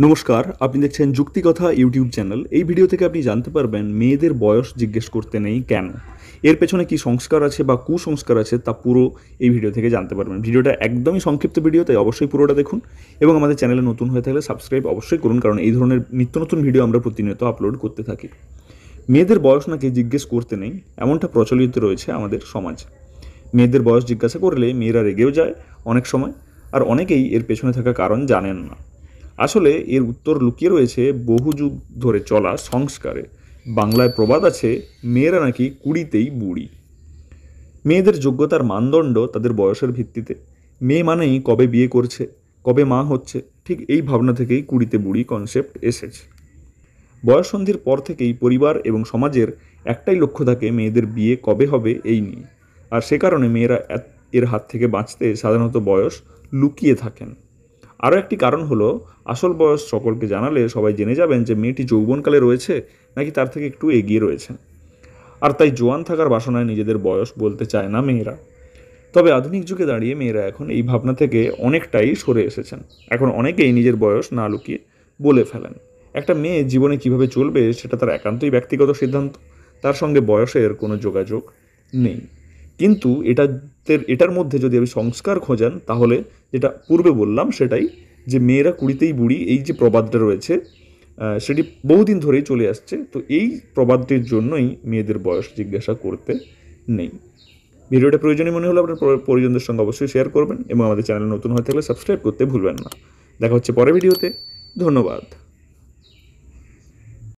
নমস্কার, আপনি দেখছেন যুক্তিকথা ইউটিউব চ্যানেল। এই ভিডিও থেকে আপনি জানতে পারবেন মেয়েদের বয়স জিজ্ঞেস করতে নেই কেন, এর পেছনে কি সংস্কার আছে বা কুসংস্কার আছে তা পুরো এই ভিডিও থেকে জানতে পারবেন। ভিডিওটা একদমই সংক্ষিপ্ত ভিডিও, তাই অবশ্যই পুরোটা দেখুন এবং আমাদের চ্যানেলে নতুন হয়ে থাকলে সাবস্ক্রাইব অবশ্যই করুন, কারণ এই ধরনের নিত্য নতুন ভিডিও আমরা প্রতিনিয়ত আপলোড করতে থাকি। মেয়েদের বয়স নাকি জিজ্ঞেস করতে নেই, এমনটা প্রচলিত রয়েছে আমাদের সমাজে। মেয়েদের বয়স জিজ্ঞাসা করলে মেয়েরা রেগেও যায় অনেক সময়, আর অনেকেই এর পেছনে থাকা কারণ জানেন না। আসলে এর উত্তর লুকিয়ে রয়েছে বহু যুগ ধরে চলা সংস্কারে। বাংলায় প্রবাদ আছে, মেয়েরা নাকি কুড়িতেই বুড়ি। মেয়েদের যোগ্যতার মানদণ্ড তাদের বয়সের ভিত্তিতে। মেয়ে মানেই কবে বিয়ে করছে, কবে মা হচ্ছে, ঠিক এই ভাবনা থেকেই কুড়িতে বুড়ি কনসেপ্ট এসেছে। বয়ঃসন্ধির পর থেকেই পরিবার এবং সমাজের একটাই লক্ষ্য থাকে মেয়েদের বিয়ে কবে হবে এই নিয়ে, আর সে কারণে মেয়েরা এর হাত থেকে বাঁচতে সাধারণত বয়স লুকিয়ে থাকেন। আরও একটি কারণ হলো, আসল বয়স সকলকে জানালে সবাই জেনে যাবেন যে মেয়েটি যৌবনকালে রয়েছে নাকি তার থেকে একটু এগিয়ে রয়েছেন, আর তাই জোয়ান থাকার বাসনায় নিজেদের বয়স বলতে চায় না মেয়েরা। তবে আধুনিক যুগে দাঁড়িয়ে মেয়েরা এখন এই ভাবনা থেকে অনেকটাই সরে এসেছেন। এখন অনেকেই নিজের বয়স না লুকিয়ে বলে ফেলেন। একটা মেয়ে জীবনে কিভাবে চলবে সেটা তার একান্তই ব্যক্তিগত সিদ্ধান্ত, তার সঙ্গে বয়সের কোনো যোগাযোগ নেই। কিন্তু এটার মধ্যে যদি আপনি সংস্কার খোঁজেন, তাহলে যেটা পূর্বে বললাম সেটাই, যে মেয়েরা কুড়িতেই বুড়ি এই যে প্রবাদটা রয়েছে, সেটি বহুদিন ধরেই চলে আসছে। তো এই প্রবাদটির জন্যই মেয়েদের বয়স জিজ্ঞাসা করতে নেই। ভিডিওটা প্রয়োজনীয় মনে হলে আপনার পরিজনদের সঙ্গে অবশ্যই শেয়ার করবেন এবং আমাদের চ্যানেল নতুন হয়ে থাকলে সাবস্ক্রাইব করতে ভুলবেন না। দেখা হচ্ছে পরের ভিডিওতে। ধন্যবাদ।